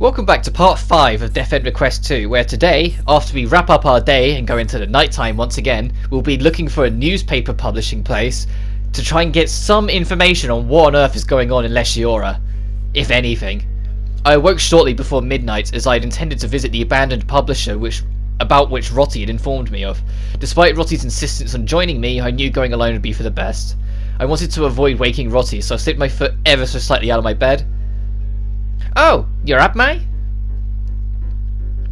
Welcome back to part 5 of Death End Request 2, where today, after we wrap up our day and go into the nighttime once again, we'll be looking for a newspaper publishing place to try and get some information on what on earth is going on in Leshiora, if anything. I awoke shortly before midnight as I had intended to visit the abandoned publisher about which Rotti had informed me of. Despite Rotti's insistence on joining me, I knew going alone would be for the best. I wanted to avoid waking Rotti, so I slipped my foot ever so slightly out of my bed. "Oh, you're up, Mai?"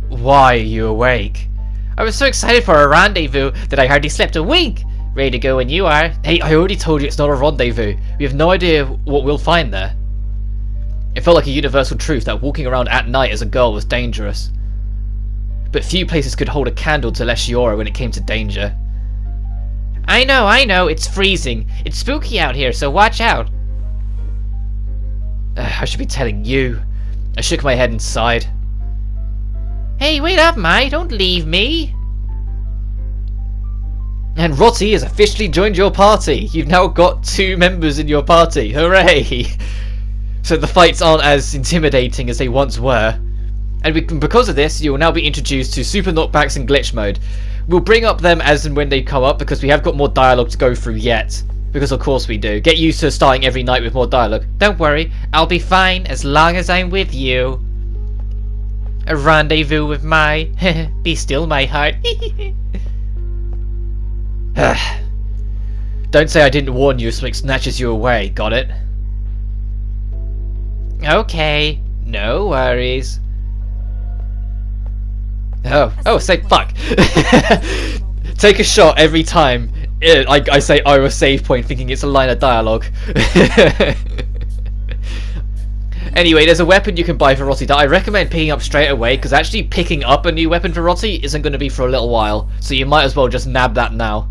"Why are you awake?" "I was so excited for a rendezvous that I hardly slept a wink. Ready to go when you are." "Hey, I already told you it's not a rendezvous. We have no idea what we'll find there." It felt like a universal truth that walking around at night as a girl was dangerous. But few places could hold a candle to Leshiora when it came to danger. I know, it's freezing. It's spooky out here, so watch out." I should be telling you. I shook my head and sighed. "Hey, wait up, Mai, don't leave me." And Rotti has officially joined your party. You've now got 2 members in your party. Hooray! So the fights aren't as intimidating as they once were. And because of this, you will now be introduced to super knockbacks and glitch mode. We'll bring up them as and when they come up because we have got more dialogue to go through yet. Because of course we do. Get used to starting every night with more dialogue. Don't worry, I'll be fine as long as I'm with you. A rendezvous with Mai. Be still, my heart. Don't say I didn't warn you if something snatches you away, got it? Okay, no worries. Oh, say fuck. Take a shot every time I say a save point thinking it's a line of dialogue. Anyway, there's a weapon you can buy for Rotti that I recommend picking up straight away, because actually picking up a new weapon for Rotti isn't going to be for a little while, so you might as well just nab that now.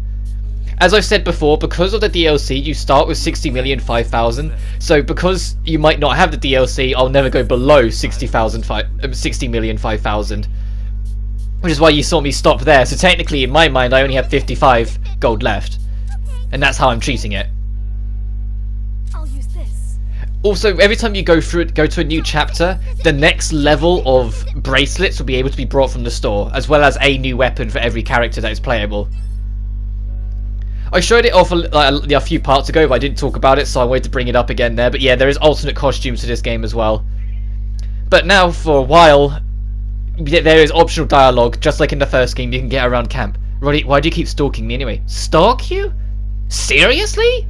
As I've said before, because of the DLC, you start with 60,005,000, so because you might not have the DLC, I'll never go below 60,005,000. Which is why you saw me stop there, so technically in my mind I only have 55 gold left. And that's how I'm treating it. I'll use this. Also, every time you go to a new chapter, the next level of bracelets will be able to be brought from the store, as well as a new weapon for every character that is playable. I showed it off a few parts ago, but I didn't talk about it, so I wanted to bring it up again there. But yeah, there is alternate costumes to this game as well. But now, for a while, there is optional dialogue, just like in the first game you can get around camp. Roddy, why do you keep stalking me anyway? Stalk you? Seriously?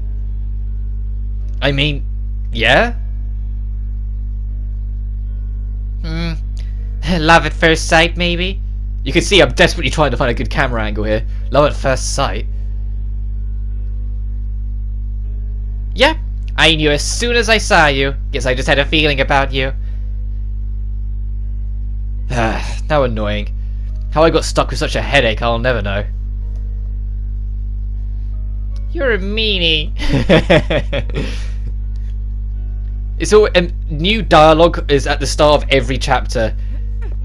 I mean, yeah? Love at first sight, maybe? You can see I'm desperately trying to find a good camera angle here. Love at first sight. Yeah, I knew as soon as I saw you. Guess I just had a feeling about you. How annoying. How I got stuck with such a headache, I'll never know. You're a meanie. It's all new dialogue is at the start of every chapter.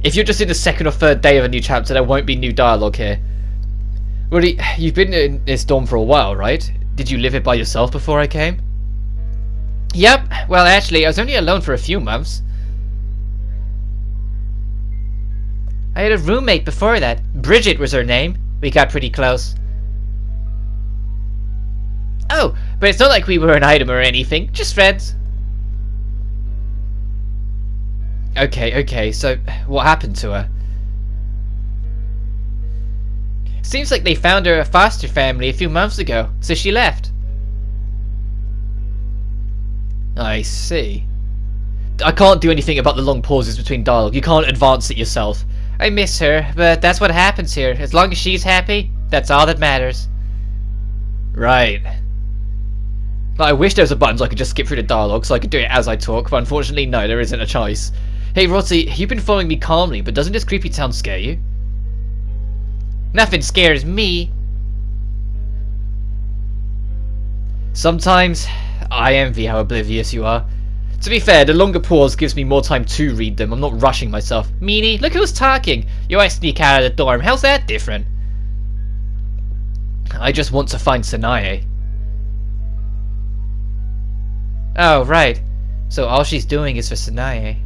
If you're just in the 2nd or 3rd day of a new chapter, there won't be new dialogue here. Really, you've been in this dorm for a while, right? Did you live it by yourself before I came? Yep. Well, actually, I was only alone for a few months. I had a roommate before that. Bridget was her name. We got pretty close. Oh, but it's not like we were an item or anything. Just friends. Okay, so what happened to her? Seems like they found her a foster family a few months ago, so she left. I see. I can't do anything about the long pauses between dialogue. You can't advance it yourself. I miss her, but that's what happens here. As long as she's happy, that's all that matters. Right. I wish there was a button so I could just skip through the dialogue so I could do it as I talk, but unfortunately no, there isn't a choice. Hey Rotti, you've been following me calmly, but doesn't this creepy town scare you? Nothing scares me. Sometimes I envy how oblivious you are. To be fair, the longer pause gives me more time to read them. I'm not rushing myself. Meanie, look who's talking. You always sneak out of the dorm. How's that different? I just want to find Sanae. Oh, right. So all she's doing is for Sanae.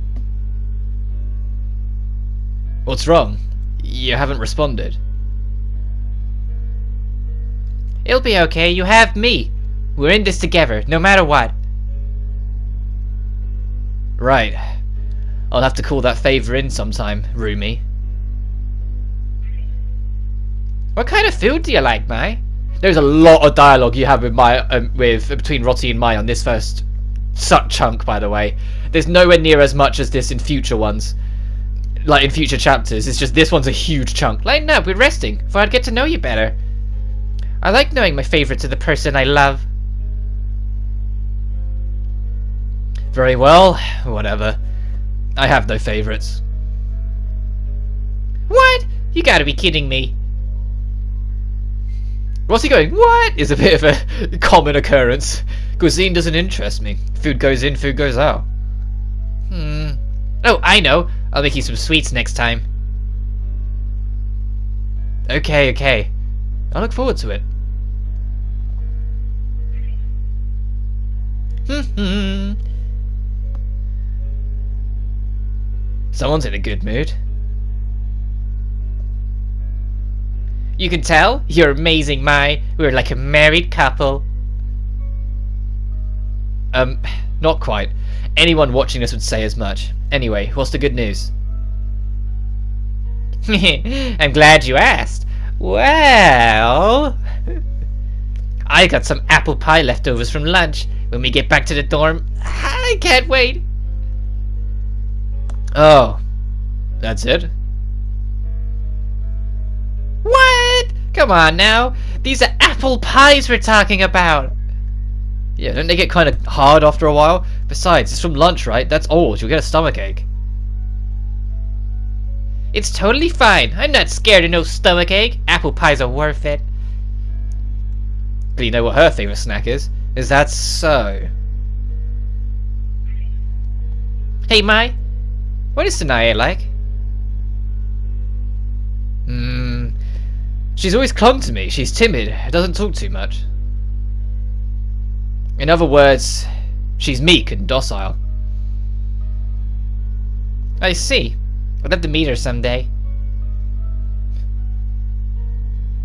What's wrong? You haven't responded. It'll be okay, you have me. We're in this together, no matter what. Right. I'll have to call that favor in sometime, Rumi. What kind of food do you like, Mai? There's a lot of dialogue you have with between Roti and Mai on this first chunk, by the way. There's nowhere near as much as this in future ones. Like in future chapters, it's just this one's a huge chunk. Lighten up, we're resting, for I'd get to know you better. I like knowing my favourites are the person I love. Very well, whatever. I have no favourites. What? You gotta be kidding me. What's he going? What? Is a bit of a common occurrence. Cuisine doesn't interest me. Food goes in, food goes out. Oh, I know. I'll make you some sweets next time. Okay. I look forward to it. Someone's in a good mood. You can tell? You're amazing, Mai. We're like a married couple. Not quite. Anyone watching this would say as much. Anyway, what's the good news? I'm glad you asked. Well... I got some apple pie leftovers from lunch. When we get back to the dorm, I can't wait. Oh. That's it? What? Come on now. These are apple pies we're talking about. Yeah, don't they get kind of hard after a while? Besides, it's from lunch, right? That's old. You'll get a stomachache. It's totally fine. I'm not scared of no stomachache. Apple pies are worth it. But you know what her favourite snack is? Is that so? Hey, Mai. What is Sanaya like? She's always clung to me. She's timid. Doesn't talk too much. In other words, she's meek and docile. I see. I'd love to meet her someday.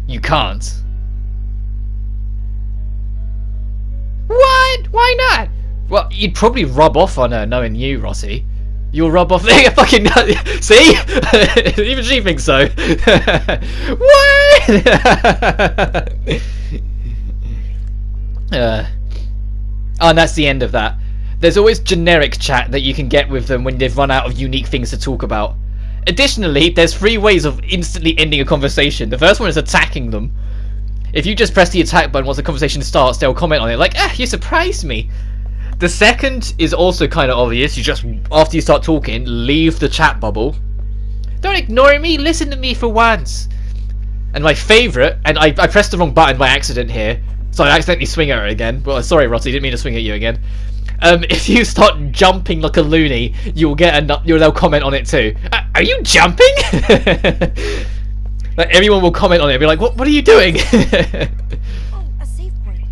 You can't. What? Why not? Well, you'd probably rub off on her knowing you, Rossi. You'll rub off there, fucking see? Even she thinks so. What? Oh, and that's the end of that. There's always generic chat that you can get with them when they've run out of unique things to talk about. Additionally, there's 3 ways of instantly ending a conversation. The first one is attacking them. If you just press the attack button once the conversation starts, they'll comment on it like, ah, you surprised me. The second is also kind of obvious. You just, after you start talking, leave the chat bubble. Don't ignore me, listen to me for once. And my favourite, and I pressed the wrong button by accident here, so I accidentally swing at her again. Well, sorry, Rossi, didn't mean to swing at you again. If you start jumping like a loony, you'll get they'll comment on it too. Are you jumping? Like everyone will comment on it and be like, what are you doing? Oh, a save point.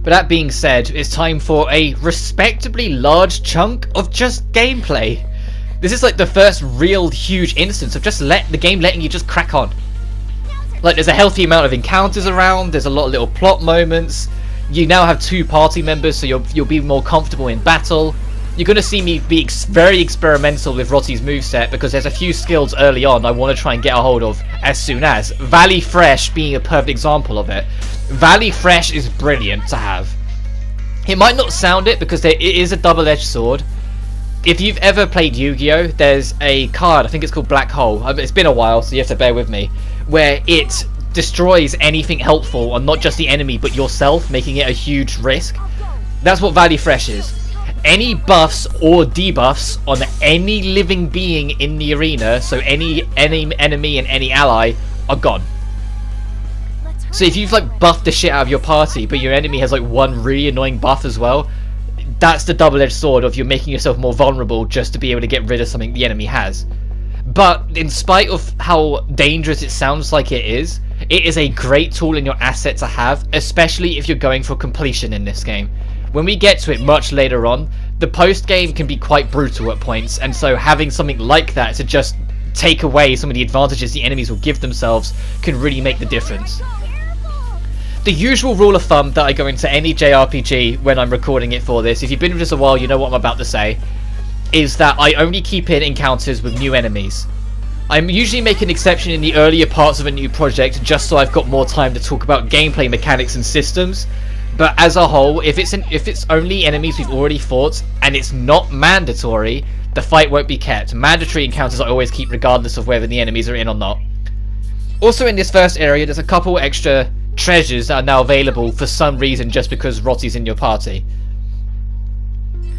But that being said, it's time for a respectably large chunk of just gameplay. This is like the first real huge instance of just the game letting you just crack on. Like there's a healthy amount of encounters around, there's a lot of little plot moments. You now have 2 party members, so you'll be more comfortable in battle. You're going to see me be very experimental with Roti's moveset because there's a few skills early on I want to try and get a hold of as soon as. Valley Fresh being a perfect example of it. Valley Fresh is brilliant to have. It might not sound it because it is a double-edged sword. If you've ever played Yu-Gi-Oh, there's a card, I think it's called Black Hole. It's been a while, so you have to bear with me. Where it destroys anything helpful on not just the enemy but yourself, making it a huge risk. That's what Valley Fresh is. Any buffs or debuffs on any living being in the arena, so any enemy and any ally, are gone. So if you've like buffed the shit out of your party but your enemy has like one really annoying buff as well, that's the double-edged sword of you're making yourself more vulnerable just to be able to get rid of something the enemy has. But in spite of how dangerous it sounds like it is a great tool in your asset to have, especially if you're going for completion in this game. when we get to it much later on, the post game can be quite brutal at points, and so having something like that to just take away some of the advantages the enemies will give themselves can really make the difference. The usual rule of thumb that I go into any JRPG when I'm recording it for this, if you've been with us a while, you know what I'm about to say, is that I only keep in encounters with new enemies. I usually make an exception in the earlier parts of a new project just so I've got more time to talk about gameplay mechanics and systems, but as a whole, if it's only enemies we've already fought and it's not mandatory, the fight won't be kept. Mandatory encounters I always keep regardless of whether the enemies are in or not. Also in this first area, there's a couple extra treasures that are now available for some reason just because Rotti's in your party.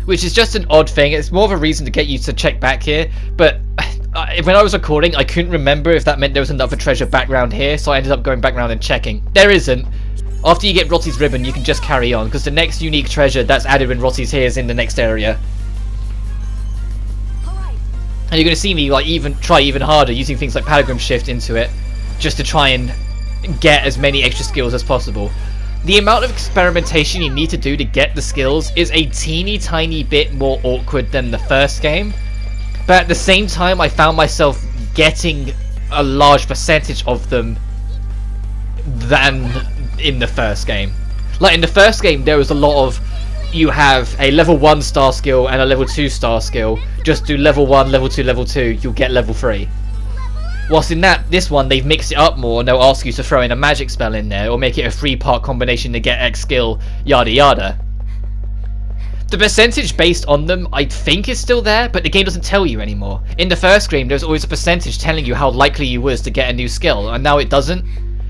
Which is just an odd thing. It's more of a reason to get you to check back here, but when I was recording I couldn't remember if that meant there was another treasure back round here, so I ended up going back round and checking. There isn't. After you get Rotti's ribbon you can just carry on, because the next unique treasure that's added when Rotti's here is in the next area. And you're going to see me like try even harder using things like Pilgrim Shift into it, just to try and get as many extra skills as possible. The amount of experimentation you need to do to get the skills is a teeny tiny bit more awkward than the first game, but at the same time I found myself getting a large percentage of them than in the first game. Like in the first game there was a lot of, you have a level 1 star skill and a level 2 star skill, just do level 1, level 2, level 2, you'll get level 3. Whilst in this one they've mixed it up more and they'll ask you to throw in a magic spell in there or make it a 3-part combination to get X skill, yada yada. The percentage based on them I think is still there, but the game doesn't tell you anymore. In the first game there was always a percentage telling you how likely you was to get a new skill, and now it doesn't.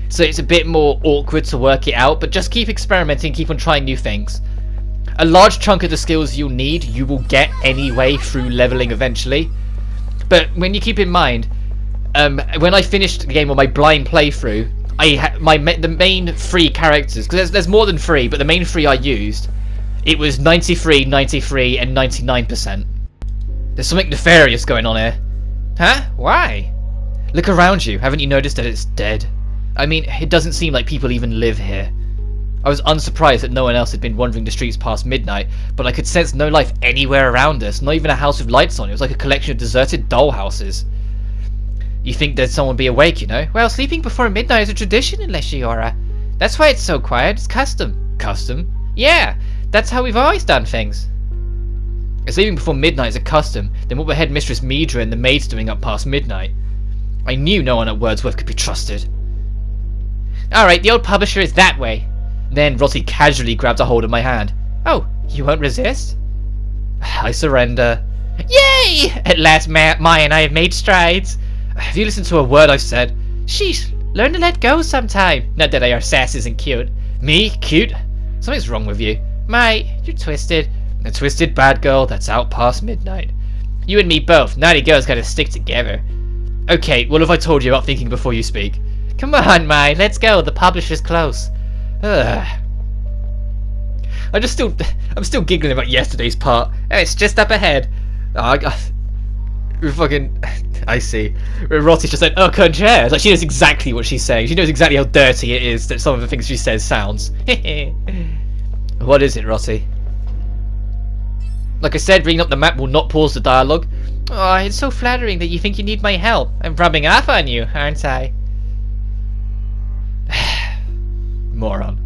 So it's a bit more awkward to work it out, but just keep experimenting, keep on trying new things. A large chunk of the skills you'll need you will get anyway through leveling eventually. But when you keep in mind, when I finished the game on my blind playthrough, I had the main 3 characters, because there's more than 3, but the main 3 I used, it was 93, 93, and 99%. There's something nefarious going on here. Huh? Why? Look around you. Haven't you noticed that it's dead? I mean, it doesn't seem like people even live here. I was unsurprised that no one else had been wandering the streets past midnight, but I could sense no life anywhere around us, not even a house with lights on. It was like a collection of deserted dollhouses. You think there'd someone be awake, you know? Well, sleeping before midnight is a tradition in Leshiora. That's why it's so quiet. It's custom. Custom? Yeah, that's how we've always done things. If sleeping before midnight is a custom, then what were Headmistress Midra and the maids doing up past midnight? I knew no one at Wordsworth could be trusted. Alright, the old publisher is that way. Then Rotti casually grabbed a hold of my hand. Oh, you won't resist? I surrender. Yay! At last Maya and I have made strides. Have you listened to a word I've said? Sheesh, learn to let go sometime. Not that our sass isn't cute. Me? Cute? Something's wrong with you. You're twisted. A twisted bad girl that's out past midnight. You and me both. Naughty girls gotta stick together. Okay, what have I told you about thinking before you speak? Come on, let's go. The publisher's close. Ugh. I'm still giggling about yesterday's part. Oh, it's just up ahead. I see. Rotti's just like, oh, contraire. Like, she knows exactly what she's saying. She knows exactly how dirty it is that some of the things she says sounds. What is it, Rotti? Like I said, reading up the map will not pause the dialogue. Oh, it's so flattering that you think you need my help. I'm rubbing off on you, aren't I? Moron.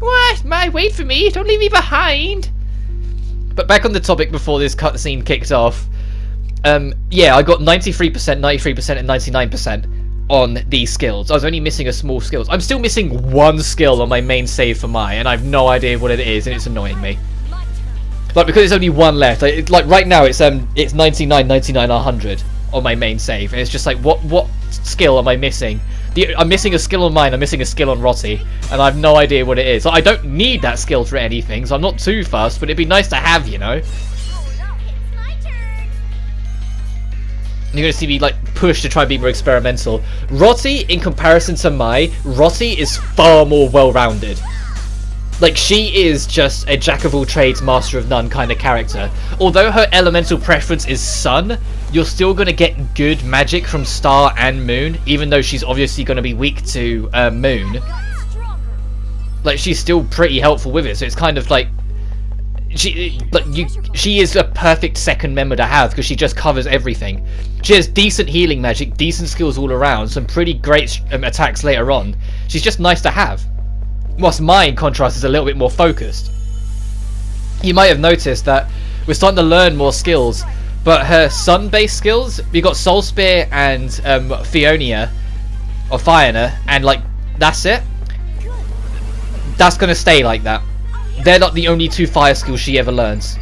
What? Wait for me. Don't leave me behind. But back on the topic before this cutscene kicked off. Yeah, I got 93%, 93%, and 99% on these skills. I was only missing a small skills. I'm still missing 1 skill on my main save for Mai, and I have no idea what it is, and it's annoying me. Like, because there's only 1 left. Like right now, it's 99, 99, 100 on my main save, and it's just like, what skill am I missing? I'm missing a skill on mine, I'm missing a skill on Rotti, and I have no idea what it is. I don't need that skill for anything, so I'm not too fussed, but it'd be nice to have, you know? You're gonna see me, like, push to try and be more experimental. Rotti, in comparison to Mai, Rotti is far more well-rounded. Like, she is just a jack-of-all-trades, master-of-none kind of character. Although her elemental preference is sun, you're still going to get good magic from Star and Moon, even though she's obviously going to be weak to Moon. like she's still pretty helpful with it. So it's kind of like she is a perfect second member to have because she just covers everything. She has decent healing magic, decent skills all around, some pretty great attacks later on. She's just nice to have. Whilst mine, in contrast, is a little bit more focused. You might have noticed that we're starting to learn more skills, but her sun-based skills, we got Soul Spear and Fionia, or Fiona, and like that's it. That's gonna stay like that. They're not the only two fire skills she ever learns.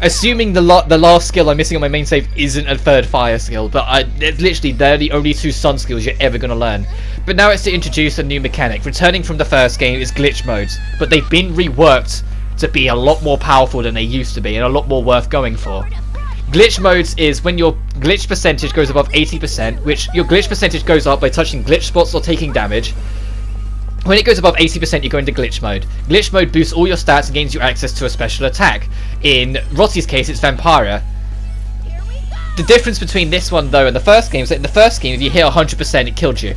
Assuming the last skill I'm missing on my main save isn't a third fire skill, but literally they're the only two sun skills you're ever gonna learn. But now it's to introduce a new mechanic. Returning from the first game is glitch modes, but they've been reworked to be a lot more powerful than they used to be and a lot more worth going for. Glitch modes is when your glitch percentage goes above 80%, which your glitch percentage goes up by touching glitch spots or taking damage. When it goes above 80%, you go into glitch mode. Glitch mode boosts all your stats and gains you access to a special attack. In Rotti's case, it's Vampira. The difference between this one, though, and the first game is that in the first game, if you hit 100%, it killed you.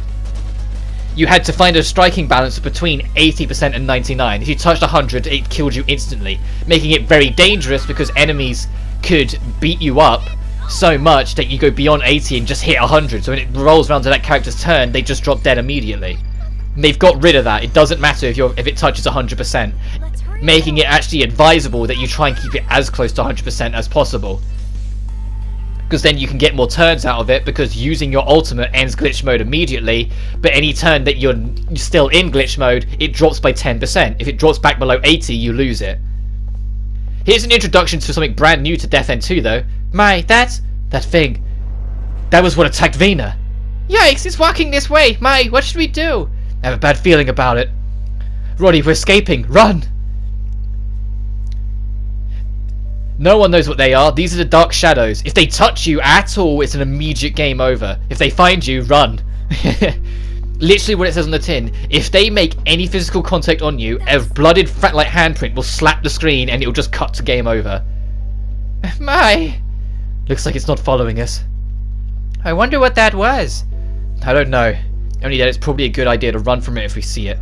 You had to find a striking balance between 80% and 99. If you touched 100, it killed you instantly, making it very dangerous because enemies could beat you up so much that you go beyond 80 and just hit 100. So when it rolls around to that character's turn, they just drop dead immediately. They've got rid of that. It doesn't matter if it touches 100%, making it actually advisable that you try and keep it as close to 100% as possible. Because then you can get more turns out of it, because using your ultimate ends glitch mode immediately, but any turn that you're still in glitch mode, it drops by 10%. If it drops back below 80, you lose it. Here's an introduction to something brand new to Death End 2 though. That thing. That was what attacked Vina. Yikes, it's walking this way. What should we do? I have a bad feeling about it. Roddy, we're escaping. Run! No one knows what they are. These are the Dark Shadows. If they touch you at all, it's an immediate game over. If they find you, run. Literally what it says on the tin. If they make any physical contact on you, a blooded like handprint will slap the screen and it will just cut to game over. Looks like it's not following us. I wonder what that was. I don't know. Only that it's probably a good idea to run from it if we see it.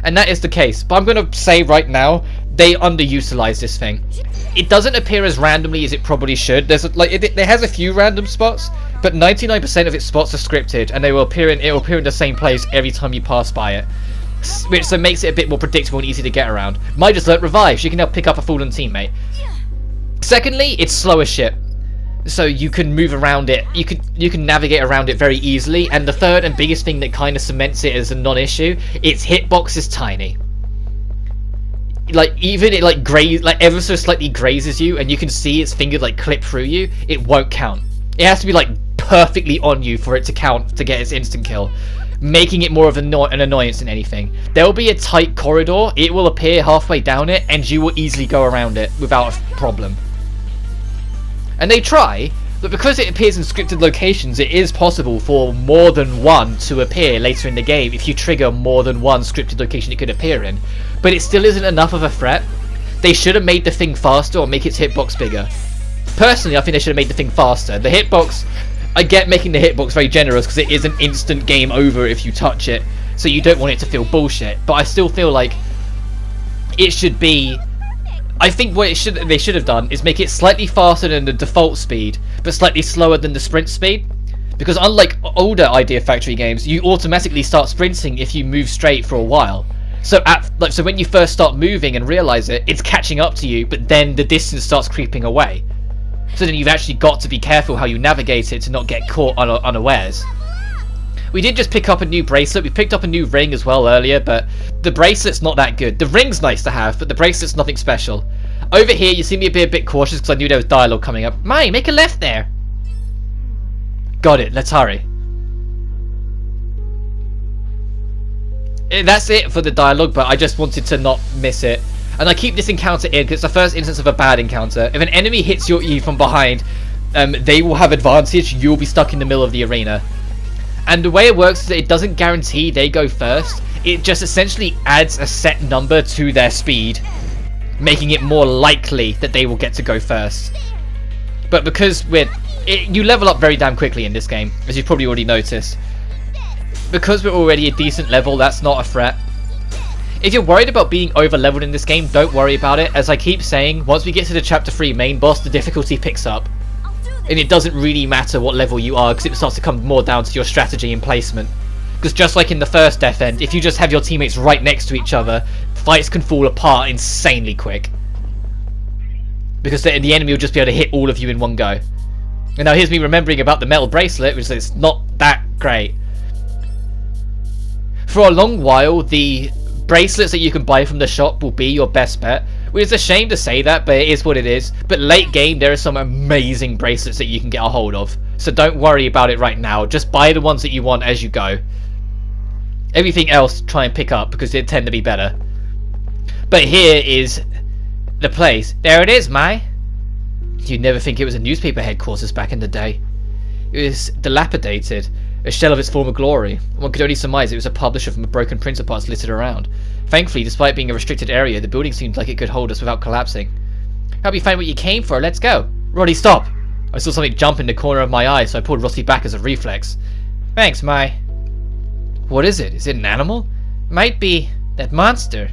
And that is the case. But I'm going to say right now, they underutilize this thing. It doesn't appear as randomly as it probably should. It has a few random spots, but 99% of its spots are scripted, and it will appear in the same place every time you pass by it. Which so makes it a bit more predictable and easy to get around. Might just let revive. She can now pick up a fallen teammate. Secondly, it's slow as shit. So you can move around it, you can navigate around it very easily. And the third and biggest thing that kind of cements it as a non-issue, its hitbox is tiny. Like even it like ever so slightly grazes you, and you can see its finger like clip through you, it won't count. It has to be like perfectly on you for it to count to get its instant kill, making it more of an annoyance than anything. There will be a tight corridor, it will appear halfway down it, and you will easily go around it without a problem. And they try, but because it appears in scripted locations, it is possible for more than one to appear later in the game if you trigger more than one scripted location it could appear in. But it still isn't enough of a threat. They should have made the thing faster or make its hitbox bigger. Personally, I think they should have made the thing faster. The hitbox, I get making the hitbox very generous because it is an instant game over if you touch it, so you don't want it to feel bullshit. But I still feel like it should be... I think what they should have done is make it slightly faster than the default speed, but slightly slower than the sprint speed. Because unlike older Idea Factory games, you automatically start sprinting if you move straight for a while. So so when you first start moving and realise it, it's catching up to you, but then the distance starts creeping away. So then you've actually got to be careful how you navigate it to not get caught unawares. We did just pick up a new bracelet. We picked up a new ring as well earlier, but the bracelet's not that good. The ring's nice to have, but the bracelet's nothing special. Over here, you see me be a bit cautious because I knew there was dialogue coming up. Make a left there. Got it. Let's hurry. That's it for the dialogue, but I just wanted to not miss it. And I keep this encounter in because it's the first instance of a bad encounter. If an enemy hits your E from behind, they will have advantage. You'll be stuck in the middle of the arena. And the way it works is that it doesn't guarantee they go first. It just essentially adds a set number to their speed, making it more likely that they will get to go first. But because you level up very damn quickly in this game, as you've probably already noticed. Because we're already a decent level, that's not a threat. If you're worried about being over-leveled in this game, don't worry about it. As I keep saying, once we get to the Chapter 3 main boss, the difficulty picks up. And it doesn't really matter what level you are, because it starts to come more down to your strategy and placement. Because just like in the first Death End, if you just have your teammates right next to each other, fights can fall apart insanely quick. Because the enemy will just be able to hit all of you in one go. And now here's me remembering about the metal bracelet, which is not that great. For a long while, the bracelets that you can buy from the shop will be your best bet. Which is a shame to say that, but it is what it is. But late game, there are some amazing bracelets that you can get a hold of. So don't worry about it right now. Just buy the ones that you want as you go. Everything else, try and pick up, because they tend to be better. But here is the place. There it is, Mai. You'd never think it was a newspaper headquarters back in the day. It was dilapidated, a shell of its former glory. One could only surmise it was a publisher from broken printer parts littered around. Thankfully, despite being a restricted area, the building seemed like it could hold us without collapsing. Help you find what you came for, let's go. Roddy, stop! I saw something jump in the corner of my eye, so I pulled Rossi back as a reflex. Thanks, Mai. What is it? Is it an animal? Might be that monster.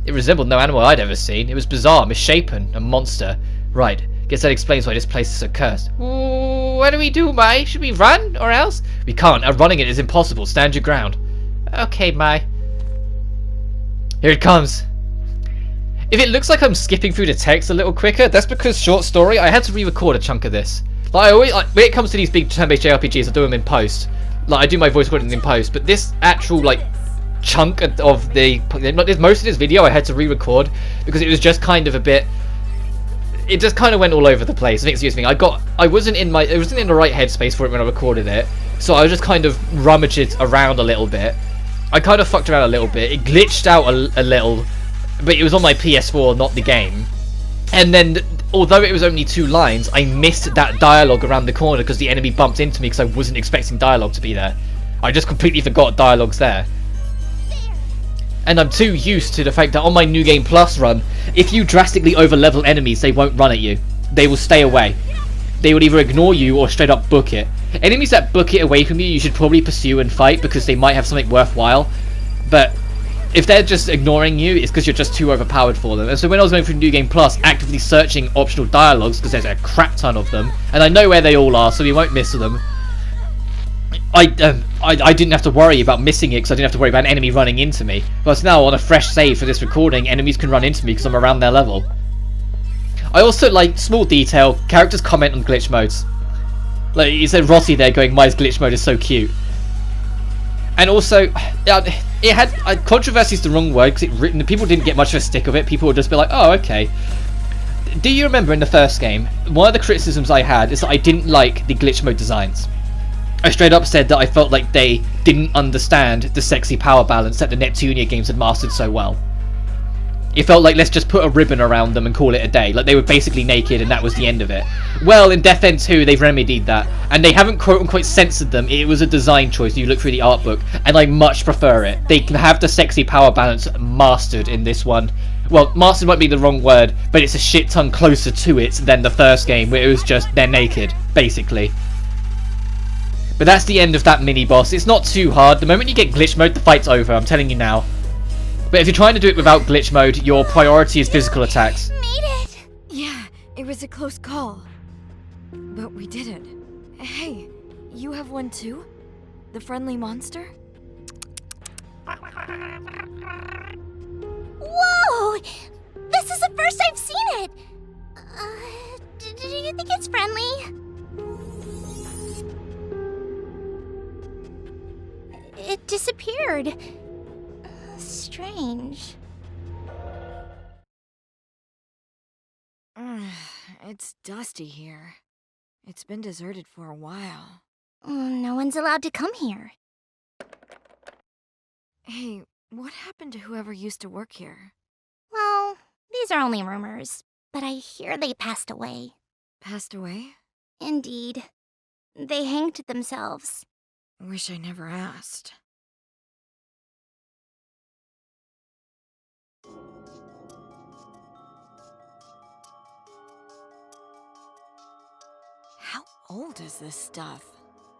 It resembled no animal I'd ever seen. It was bizarre, misshapen, a monster. Right, guess that explains why this place is so cursed. What do we do, Mai? Should we run, or else? We can't. Running it is impossible. Stand your ground. Okay, Mai. Here it comes. If it looks like I'm skipping through the text a little quicker, that's because short story, I had to re-record a chunk of this. Like, when it comes to these big turn-based JRPGs, I do them in post. Like, I do my voice recording in post, but this actual, like, chunk of the... most of this video I had to re-record, because it was just kind of a bit... It just kind of went all over the place. I think, excuse me, I wasn't in the right headspace for it when I recorded it, so I was just kind of rummaging around a little bit. I kind of fucked around a little bit. It glitched out a little, but it was on my PS4, not the game. And then, although it was only 2 lines, I missed that dialogue around the corner because the enemy bumped into me because I wasn't expecting dialogue to be there. I just completely forgot dialogue's there. And I'm too used to the fact that on my New Game Plus run, if you drastically over-level enemies, they won't run at you. They will stay away. They will either ignore you or straight up book it. Enemies that book it away from you, you should probably pursue and fight because they might have something worthwhile. But if they're just ignoring you, it's because you're just too overpowered for them. And so when I was going through New Game Plus, actively searching optional dialogues, because there's a crap ton of them, and I know where they all are, so we won't miss them. I didn't have to worry about missing it because I didn't have to worry about an enemy running into me. But now on a fresh save for this recording, enemies can run into me because I'm around their level. I also, like, small detail, characters comment on glitch modes. Like, you said Rossi there going, my glitch mode is so cute. And also, it had, controversy is the wrong word, because people didn't get much of a stick of it. People would just be like, oh, okay. Do you remember in the first game, one of the criticisms I had is that I didn't like the glitch mode designs. I straight up said that I felt like they didn't understand the sexy power balance that the Neptunia games had mastered so well. It felt like, let's just put a ribbon around them and call it a day. Like, they were basically naked and that was the end of it. Well, in Death End 2, they've remedied that. And they haven't quote-unquote censored them. It was a design choice. You look through the art book. And I much prefer it. They can have the sexy power balance mastered in this one. Well, mastered might be the wrong word, but it's a shit ton closer to it than the first game, where it was just, they're naked, basically. But that's the end of that mini-boss. It's not too hard. The moment you get glitch mode, the fight's over. I'm telling you now. But if you're trying to do it without glitch mode, your priority is physical attacks. Made it! Yeah, it was a close call. But we did it. Hey, you have one too? The friendly monster? Whoa! This is the first I've seen it! Do you think it's friendly? It disappeared. Strange. It's dusty here. It's been deserted for a while. No one's allowed to come here. Hey, what happened to whoever used to work here? Well, these are only rumors, but I hear they passed away. Passed away? Indeed. They hanged themselves. Wish I never asked. How old is this stuff?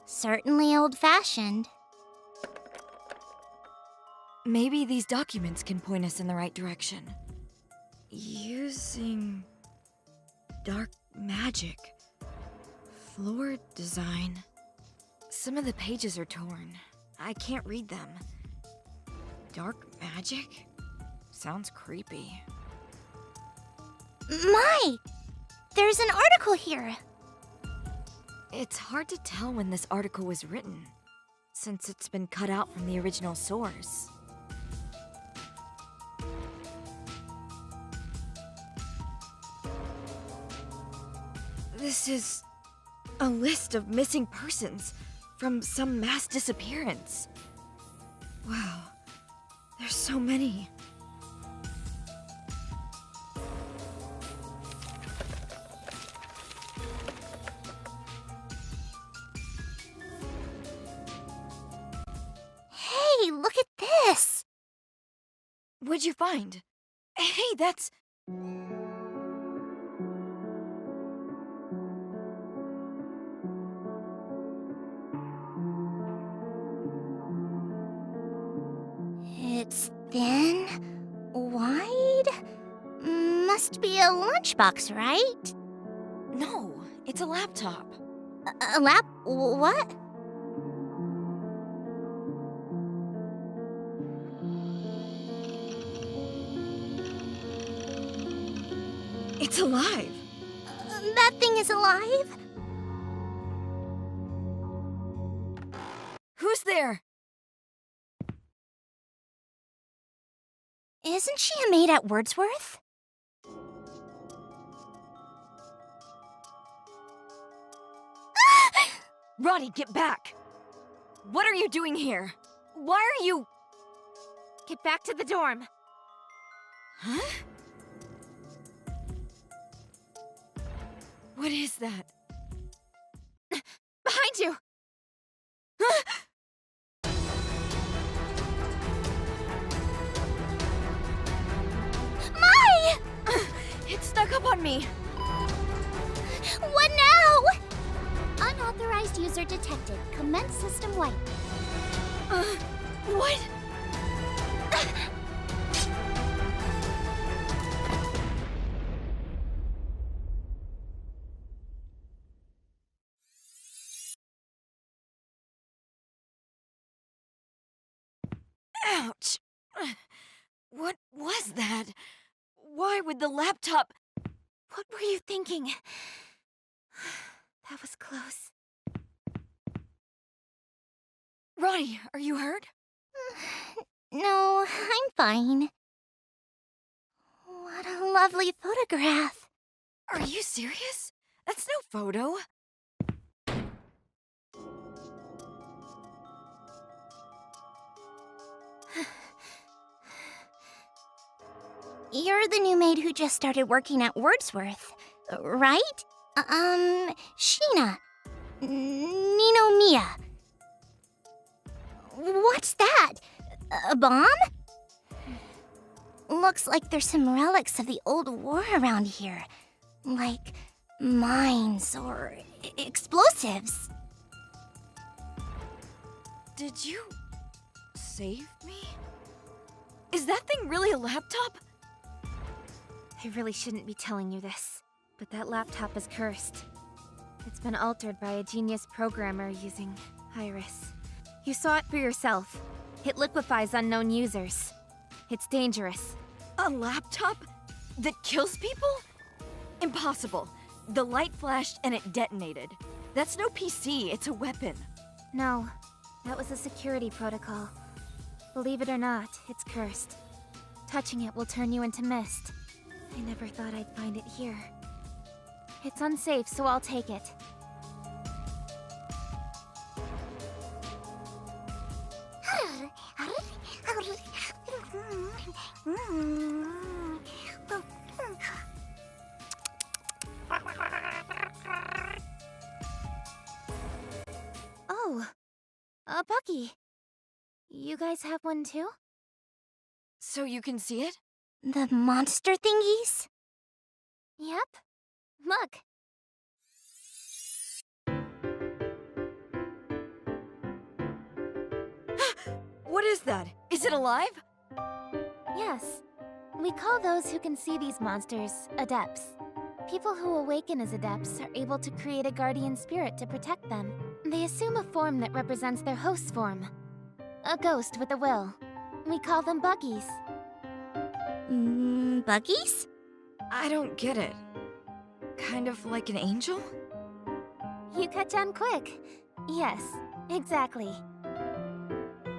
Certainly old-fashioned. Maybe these documents can point us in the right direction. Using dark magic. Floor design. Some of the pages are torn. I can't read them. Dark magic? Sounds creepy. My! There's an article here. It's hard to tell when this article was written, since it's been cut out from the original source. This is a list of missing persons from some mass disappearance. Wow, there's so many. Hey, look at this! What'd you find? Hey, that's... It's thin, wide. Must be a lunchbox, right? No, it's a laptop. A lap? What? It's alive! That thing is alive? Who's there? Isn't she a maid at Wordsworth? Roddy, get back! What are you doing here? Why are you... Get back to the dorm. Huh? What is that? Behind you! My! It's stuck up on me! What now? Unauthorized user detected. Commence system wipe. What? Ouch! What was that? Why would the laptop... What were you thinking? That was close. Roddy, are you hurt? No, I'm fine. What a lovely photograph. Are you serious? That's no photo. You're the new maid who just started working at Wordsworth, right? Sheena. Nino Mia. What's that? A bomb? Looks like there's some relics of the old war around here. Like mines or explosives. Did you... save me? Is that thing really a laptop? I really shouldn't be telling you this, but that laptop is cursed. It's been altered by a genius programmer using Iris. You saw it for yourself. It liquefies unknown users. It's dangerous. A laptop? That kills people? Impossible. The light flashed and it detonated. That's no PC, it's a weapon. No, that was a security protocol. Believe it or not, it's cursed. Touching it will turn you into mist. I never thought I'd find it here. It's unsafe, so I'll take it. Oh, Bucky. You guys have one too? So you can see it? The monster thingies? Yep. Look. What is that? Is it alive? Yes. We call those who can see these monsters adepts. People who awaken as adepts are able to create a guardian spirit to protect them. They assume a form that represents their host's form. A ghost with a will. We call them buggies. Buggies? I don't get it. Kind of like an angel? You catch on quick. Yes, exactly.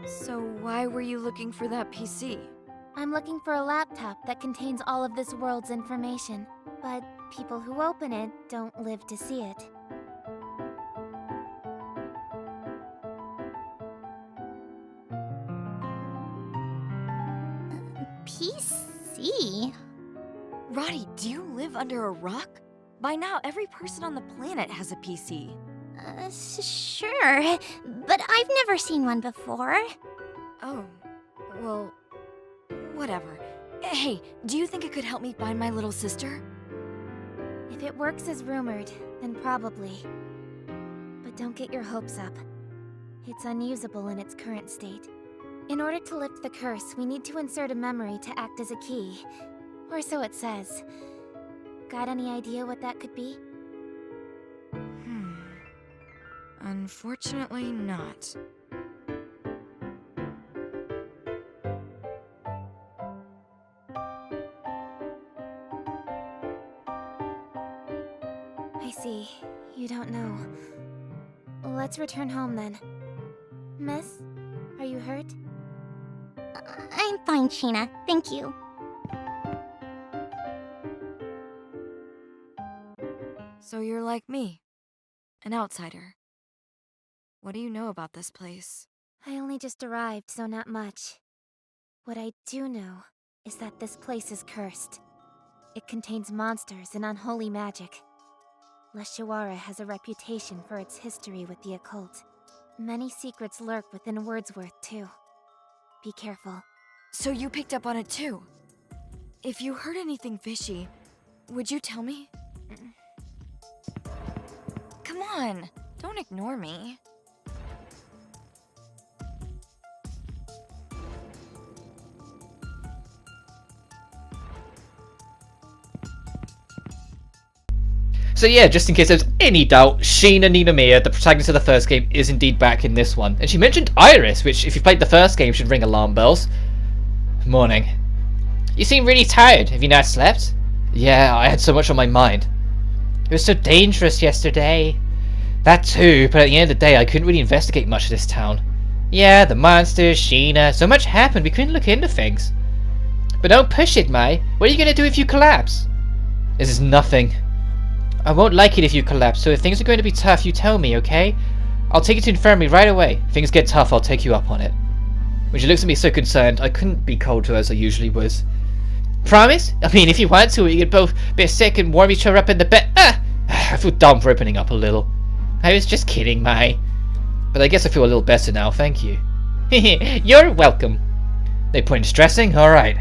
So why were you looking for that PC? I'm looking for a laptop that contains all of this world's information. But people who open it don't live to see it. PC? Roddy, do you live under a rock? By now, every person on the planet has a PC. Sure, but I've never seen one before. Oh, well, whatever. Hey, do you think it could help me find my little sister? If it works as rumored, then probably. But don't get your hopes up. It's unusable in its current state. In order to lift the curse, we need to insert a memory to act as a key. Or so it says. Got any idea what that could be? Unfortunately not. I see. You don't know. Let's return home then. Miss, are you hurt? I'm fine, Sheena. Thank you. So you're like me, an outsider. What do you know about this place? I only just arrived, so not much. What I do know is that this place is cursed. It contains monsters and unholy magic. Leshuara has a reputation for its history with the occult. Many secrets lurk within Wordsworth, too. Be careful. So you picked up on it too? If you heard anything fishy, would you tell me? Come on, don't ignore me. So yeah, just in case there's any doubt, Sheena Ninomiya, the protagonist of the first game, is indeed back in this one. And she mentioned Iris, which if you played the first game should ring alarm bells. Morning. You seem really tired. Have you not slept? Yeah, I had so much on my mind. It was so dangerous yesterday. That too, but at the end of the day I couldn't really investigate much of this town. Yeah, the monsters, Sheena, so much happened we couldn't look into things. But don't push it, Mai. What are you gonna do if you collapse? This is nothing. I won't like it if you collapse, so if things are going to be tough, you tell me, okay? I'll take you to infirmary right away. If things get tough, I'll take you up on it. When she looks at me so concerned, I couldn't be cold to her as I usually was. Promise? I mean, if you want to, we could both be sick and warm each other up in the bed. I feel dumb for opening up a little. I was just kidding, Mai. But I guess I feel a little better now, thank you. You're welcome. No point in stressing? Alright.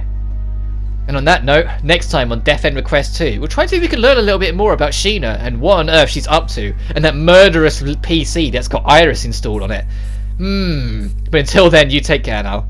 And on that note, next time on Death End Request 2, we'll try and see if we can learn a little bit more about Sheena and what on earth she's up to, and that murderous PC that's got Iris installed on it. But until then, you take care now.